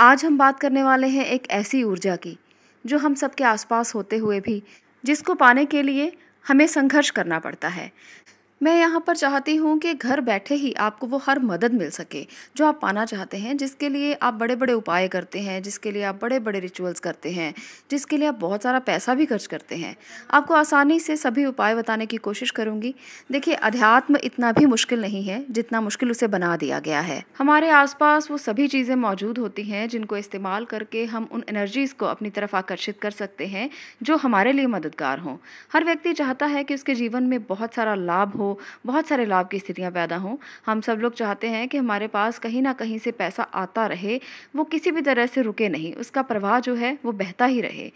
आज हम बात करने वाले हैं एक ऐसी ऊर्जा की, जो हम सबके आसपास होते हुए भी जिसको पाने के लिए हमें संघर्ष करना पड़ता है। मैं यहाँ पर चाहती हूँ कि घर बैठे ही आपको वो हर मदद मिल सके, जो आप पाना चाहते हैं, जिसके लिए आप बड़े-बड़े उपाय करते हैं, जिसके लिए आप बड़े-बड़े रिचुअल्स करते हैं, जिसके लिए आप बहुत सारा पैसा भी खर्च करते हैं। आपको आसानी से सभी उपाय बताने की कोशिश करूँगी। देखिए, अध्यात्म इतना भी मुश्किल नहीं है, जितना मुश्किल उसे बना दिया गया है। हमारे आस-पास वो सभी चीज़ें मौजूद होती हैं, जिनको इस्तेमाल करके हम उन एनर्जीज़ को अपनी तरफ आकर्षित कर सकते हैं, जो हमारे लिए मददगार हों। हर व्यक्ति चाहता है कि उसके जीवन में बहुत सारा लाभ हो, बहुत सारे लाभ की स्थितियाँ पैदा हों। हम सब लोग चाहते हैं कि हमारे पास कहीं न कहीं से पैसा आता रहे, वो किसी भी तरह से रुके नहीं, उसका प्रवाह जो है वो बहता ही रहे।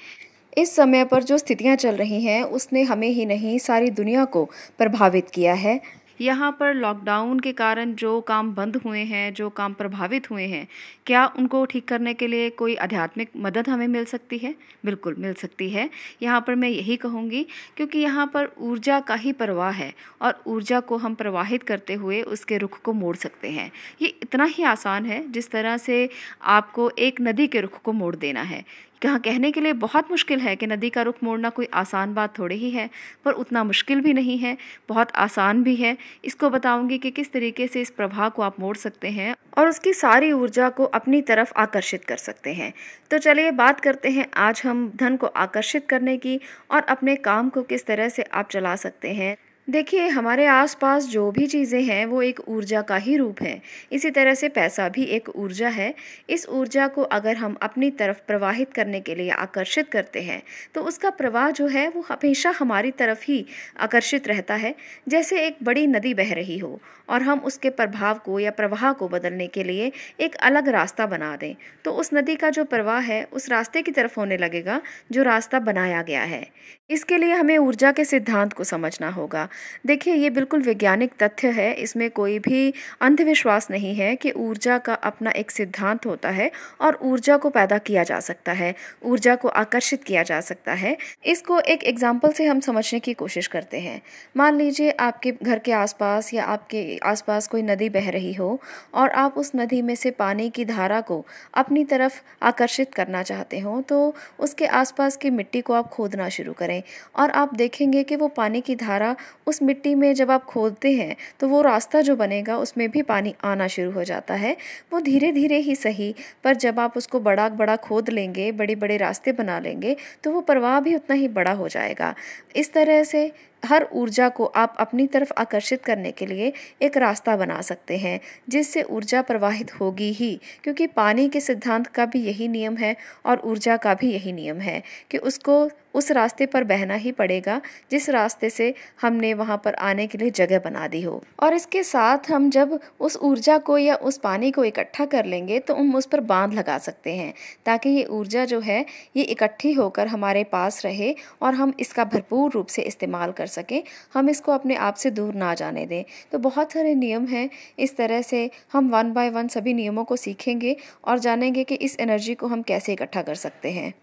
इस समय पर जो स्थितियाँ चल रही हैं, उसने हमें ही नहीं सारी दुनिया को प्रभावित किया है। यहाँ पर लॉकडाउन के कारण जो काम बंद हुए हैं, जो काम प्रभावित हुए हैं, क्या उनको ठीक करने के लिए कोई आध्यात्मिक मदद हमें मिल सकती है? बिल्कुल मिल सकती है। यहाँ पर मैं यही कहूँगी, क्योंकि यहाँ पर ऊर्जा का ही प्रवाह है और ऊर्जा को हम प्रवाहित करते हुए उसके रुख को मोड़ सकते हैं। ये इतना ही आसान है जिस तरह से आपको एक नदी के रुख को मोड़ देना है। कहाँ कहने के लिए बहुत मुश्किल है कि नदी का रुख मोड़ना कोई आसान बात थोड़ी ही है, पर उतना मुश्किल भी नहीं है, बहुत आसान भी है। इसको बताऊंगी कि किस तरीके से इस प्रवाह को आप मोड़ सकते हैं और उसकी सारी ऊर्जा को अपनी तरफ आकर्षित कर सकते हैं। तो चलिए बात करते हैं आज हम धन को आकर्षित करने की और अपने काम को किस तरह से आप चला सकते हैं। देखिए, हमारे आसपास जो भी चीज़ें हैं वो एक ऊर्जा का ही रूप है। इसी तरह से पैसा भी एक ऊर्जा है। इस ऊर्जा को अगर हम अपनी तरफ प्रवाहित करने के लिए आकर्षित करते हैं, तो उसका प्रवाह जो है वो हमेशा हमारी तरफ ही आकर्षित रहता है। जैसे एक बड़ी नदी बह रही हो और हम उसके प्रभाव को या प्रवाह को बदलने के लिए एक अलग रास्ता बना दें, तो उस नदी का जो प्रवाह है उस रास्ते की तरफ होने लगेगा जो रास्ता बनाया गया है। इसके लिए हमें ऊर्जा के सिद्धांत को समझना होगा। देखिए, ये बिल्कुल वैज्ञानिक तथ्य है, इसमें कोई भी अंधविश्वास नहीं है कि ऊर्जा का अपना एक सिद्धांत होता है और ऊर्जा को पैदा किया जा सकता है, ऊर्जा को आकर्षित किया जा सकता है। इसको एक एग्जाम्पल से हम समझने की कोशिश करते हैं। मान लीजिए आपके घर के आसपास या आपके आसपास कोई नदी बह रही हो और आप उस नदी में से पानी की धारा को अपनी तरफ आकर्षित करना चाहते हो, तो उसके आसपास की मिट्टी को आप खोदना शुरू करें और आप देखेंगे कि वो पानी की धारा उस मिट्टी में जब आप खोदते हैं तो वो रास्ता जो बनेगा उसमें भी पानी आना शुरू हो जाता है। वो धीरे धीरे ही सही, पर जब आप उसको बड़ा बड़ा खोद लेंगे, बड़े बड़े रास्ते बना लेंगे, तो वो प्रवाह भी उतना ही बड़ा हो जाएगा। इस तरह से हर ऊर्जा को आप अपनी तरफ आकर्षित करने के लिए एक रास्ता बना सकते हैं, जिससे ऊर्जा प्रवाहित होगी ही, क्योंकि पानी के सिद्धांत का भी यही नियम है और ऊर्जा का भी यही नियम है कि उसको उस रास्ते पर बहना ही पड़ेगा जिस रास्ते से हमने वहाँ पर आने के लिए जगह बना दी हो। और इसके साथ हम जब उस ऊर्जा को या उस पानी को इकट्ठा कर लेंगे तो हम उस पर बांध लगा सकते हैं, ताकि ये ऊर्जा जो है ये इकट्ठी होकर हमारे पास रहे और हम इसका भरपूर रूप से इस्तेमाल कर सकें, हम इसको अपने आप से दूर ना जाने दें। तो बहुत सारे नियम हैं, इस तरह से हम वन बाय वन सभी नियमों को सीखेंगे और जानेंगे कि इस एनर्जी को हम कैसे इकट्ठा कर सकते हैं।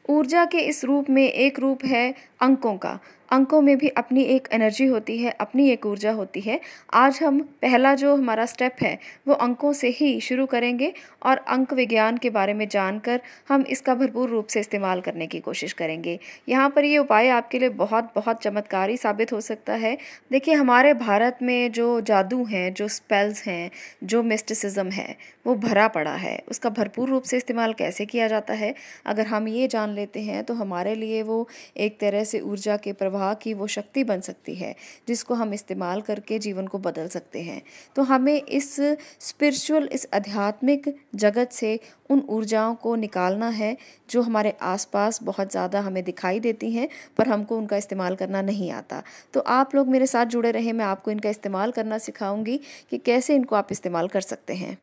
ऊर्जा के इस रूप में एक रूप है अंकों का। अंकों में भी अपनी एक एनर्जी होती है, अपनी एक ऊर्जा होती है। आज हम पहला जो हमारा स्टेप है वो अंकों से ही शुरू करेंगे और अंक विज्ञान के बारे में जानकर हम इसका भरपूर रूप से इस्तेमाल करने की कोशिश करेंगे। यहाँ पर ये उपाय आपके लिए बहुत बहुत चमत्कारी साबित हो सकता है। देखिए, हमारे भारत में जो जादू हैं, जो स्पेल्स हैं, जो मिस्टिसिज्म है, वो भरा पड़ा है। उसका भरपूर रूप से इस्तेमाल कैसे किया जाता है, अगर हम ये जान लेते हैं तो हमारे लिए वो एक तरह से ऊर्जा के प्रवाह की वो शक्ति बन सकती है, जिसको हम इस्तेमाल करके जीवन को बदल सकते हैं। तो हमें इस स्पिरिचुअल, इस आध्यात्मिक जगत से उन ऊर्जाओं को निकालना है जो हमारे आसपास बहुत ज़्यादा हमें दिखाई देती हैं, पर हमको उनका इस्तेमाल करना नहीं आता। तो आप लोग मेरे साथ जुड़े रहें, मैं आपको इनका इस्तेमाल करना सिखाऊंगी कि कैसे इनको आप इस्तेमाल कर सकते हैं।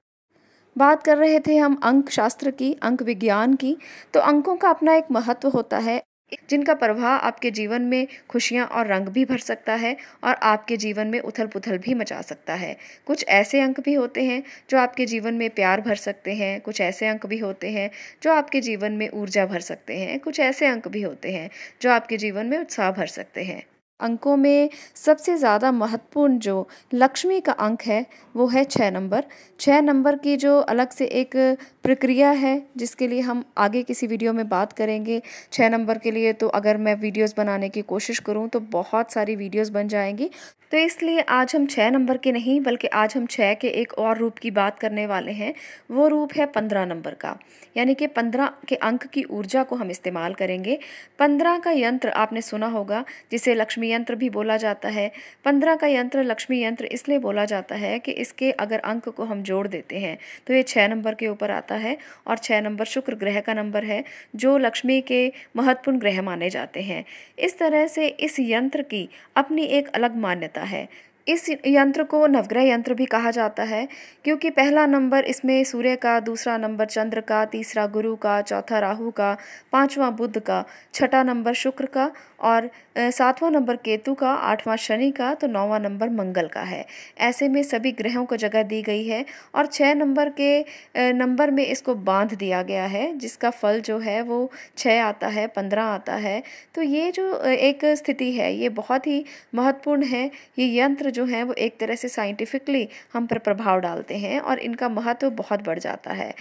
बात कर रहे थे हम अंक शास्त्र की, अंक विज्ञान की। तो अंकों का अपना एक महत्व होता है, जिनका प्रभाव आपके जीवन में खुशियाँ और रंग भी भर सकता है और आपके जीवन में उथल पुथल भी मचा सकता है। कुछ ऐसे अंक भी होते हैं जो आपके जीवन में प्यार भर सकते हैं, कुछ ऐसे अंक भी होते हैं जो आपके जीवन में ऊर्जा भर सकते हैं, कुछ ऐसे अंक भी होते हैं जो आपके जीवन में उत्साह भर सकते हैं। अंकों में सबसे ज़्यादा महत्वपूर्ण जो लक्ष्मी का अंक है वो है 6 नंबर। 6 नंबर की जो अलग से एक प्रक्रिया है जिसके लिए हम आगे किसी वीडियो में बात करेंगे। 6 नंबर के लिए तो अगर मैं वीडियोस बनाने की कोशिश करूं तो बहुत सारी वीडियोस बन जाएंगी, तो इसलिए आज हम 6 नंबर के नहीं बल्कि आज हम 6 के एक और रूप की बात करने वाले हैं। वो रूप है 15 नंबर का, यानी कि 15 के अंक की ऊर्जा को हम इस्तेमाल करेंगे। 15 का यंत्र आपने सुना होगा जिसे लक्ष्मी यंत्र भी बोला जाता है। 15 का यंत्र लक्ष्मी यंत्र इसलिए बोला जाता है कि इसके अगर अंक को हम जोड़ देते हैं तो ये 6 नंबर के ऊपर आता है और 6 नंबर शुक्र ग्रह का नंबर है जो लक्ष्मी के महत्वपूर्ण ग्रह माने जाते हैं। इस तरह से इस यंत्र की अपनी एक अलग मान्यता है। इस यंत्र को नवग्रह यंत्र भी कहा जाता है क्योंकि पहला नंबर इसमें सूर्य का, दूसरा नंबर चंद्र का, तीसरा गुरु का, चौथा राहु का, पांचवा बुध का, छठा नंबर शुक्र का और सातवां नंबर केतु का, आठवां शनि का, तो नौवां नंबर मंगल का है। ऐसे में सभी ग्रहों को जगह दी गई है और 6 नंबर के नंबर में इसको बांध दिया गया है जिसका फल जो है वो 6 आता है, 15 आता है। तो ये जो एक स्थिति है ये बहुत ही महत्वपूर्ण है। ये यंत्र जो है वो एक तरह से साइंटिफिकली हम पर प्रभाव डालते हैं और इनका महत्व बहुत बढ़ जाता है।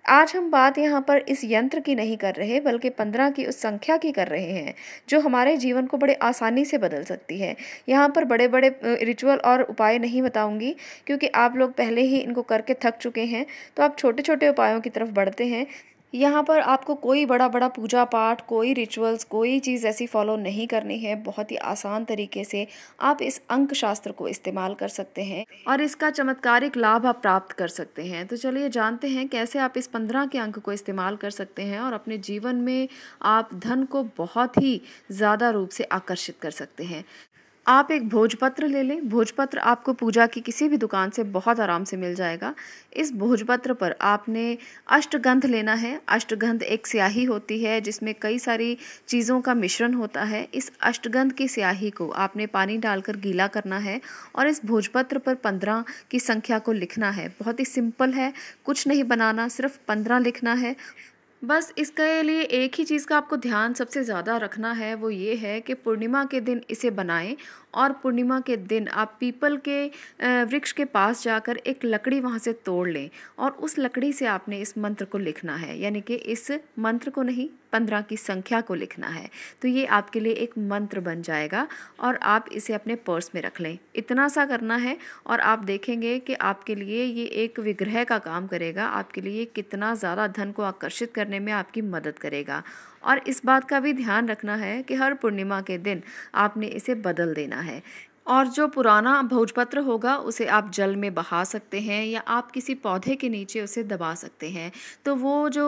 आज हम बात यहाँ पर इस यंत्र की नहीं कर रहे बल्कि 15 की उस संख्या की कर रहे हैं जो हमारे जीवन को बड़े आसानी से बदल सकती है। यहाँ पर बड़े बड़े रिचुअल और उपाय नहीं बताऊंगी क्योंकि आप लोग पहले ही इनको करके थक चुके हैं, तो आप छोटे छोटे उपायों की तरफ बढ़ते हैं। यहाँ पर आपको कोई बड़ा बड़ा पूजा पाठ, कोई रिचुअल्स, कोई चीज़ ऐसी फॉलो नहीं करनी है। बहुत ही आसान तरीके से आप इस अंक शास्त्र को इस्तेमाल कर सकते हैं और इसका चमत्कारिक लाभ आप प्राप्त कर सकते हैं। तो चलिए जानते हैं कैसे आप इस 15 के अंक को इस्तेमाल कर सकते हैं और अपने जीवन में आप धन को बहुत ही ज़्यादा रूप से आकर्षित कर सकते हैं। आप एक भोजपत्र ले लें। भोजपत्र आपको पूजा की किसी भी दुकान से बहुत आराम से मिल जाएगा। इस भोजपत्र पर आपने अष्टगंध लेना है। अष्टगंध एक स्याही होती है जिसमें कई सारी चीज़ों का मिश्रण होता है। इस अष्टगंध की स्याही को आपने पानी डालकर गीला करना है और इस भोजपत्र पर 15 की संख्या को लिखना है। बहुत ही सिंपल है, कुछ नहीं बनाना, सिर्फ 15 लिखना है। बस इसके लिए एक ही चीज़ का आपको ध्यान सबसे ज़्यादा रखना है, वो ये है कि पूर्णिमा के दिन इसे बनाएं और पूर्णिमा के दिन आप पीपल के वृक्ष के पास जाकर एक लकड़ी वहाँ से तोड़ लें और उस लकड़ी से आपने इस मंत्र को लिखना है, यानी कि इस मंत्र को नहीं 15 की संख्या को लिखना है। तो ये आपके लिए एक मंत्र बन जाएगा और आप इसे अपने पर्स में रख लें। इतना सा करना है और आप देखेंगे कि आपके लिए ये एक विग्रह का काम करेगा। आपके लिए कितना ज़्यादा धन को आकर्षित करने में आपकी मदद करेगा। और इस बात का भी ध्यान रखना है कि हर पूर्णिमा के दिन आपने इसे बदल देना है और जो पुराना भोजपत्र होगा उसे आप जल में बहा सकते हैं या आप किसी पौधे के नीचे उसे दबा सकते हैं। तो वो जो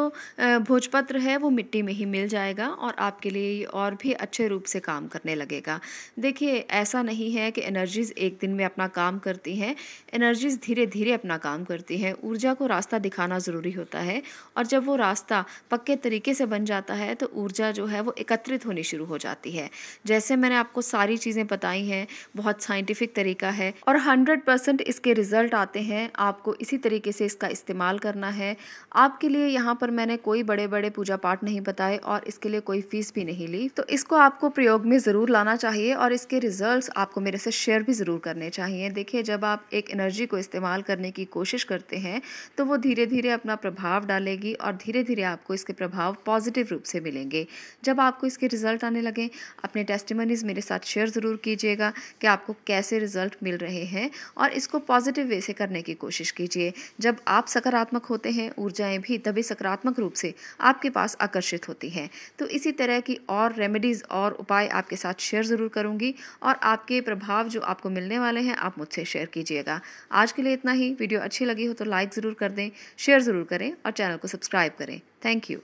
भोजपत्र है वो मिट्टी में ही मिल जाएगा और आपके लिए और भी अच्छे रूप से काम करने लगेगा। देखिए, ऐसा नहीं है कि एनर्जीज़ एक दिन में अपना काम करती हैं। एनर्जीज़ धीरे धीरे अपना काम करती हैं। ऊर्जा को रास्ता दिखाना ज़रूरी होता है और जब वो रास्ता पक्के तरीके से बन जाता है तो ऊर्जा जो है वो एकत्रित होनी शुरू हो जाती है। जैसे मैंने आपको सारी चीज़ें बताई हैं, बहुत साइंटिफिक तरीका है और 100% इसके रिजल्ट आते हैं। आपको इसी तरीके से इसका इस्तेमाल करना है। आपके लिए यहाँ पर मैंने कोई बड़े बड़े पूजा पाठ नहीं बताए और इसके लिए कोई फीस भी नहीं ली। तो इसको आपको प्रयोग में ज़रूर लाना चाहिए और इसके रिजल्ट्स आपको मेरे से शेयर भी ज़रूर करने चाहिए। देखिए, जब आप एक एनर्जी को इस्तेमाल करने की कोशिश करते हैं तो वो धीरे धीरे अपना प्रभाव डालेगी और धीरे धीरे आपको इसके प्रभाव पॉजिटिव रूप से मिलेंगे। जब आपको इसके रिजल्ट आने लगे, अपने टेस्टिमनीज मेरे साथ शेयर ज़रूर कीजिएगा कि आपको कैसे रिजल्ट मिल रहे हैं और इसको पॉजिटिव वे से करने की कोशिश कीजिए। जब आप सकारात्मक होते हैं, ऊर्जाएं भी तभी सकारात्मक रूप से आपके पास आकर्षित होती हैं। तो इसी तरह की और रेमेडीज़ और उपाय आपके साथ शेयर ज़रूर करूँगी और आपके प्रभाव जो आपको मिलने वाले हैं आप मुझसे शेयर कीजिएगा। आज के लिए इतना ही। वीडियो अच्छी लगी हो तो लाइक ज़रूर कर दें, शेयर ज़रूर करें और चैनल को सब्सक्राइब करें। Thank you.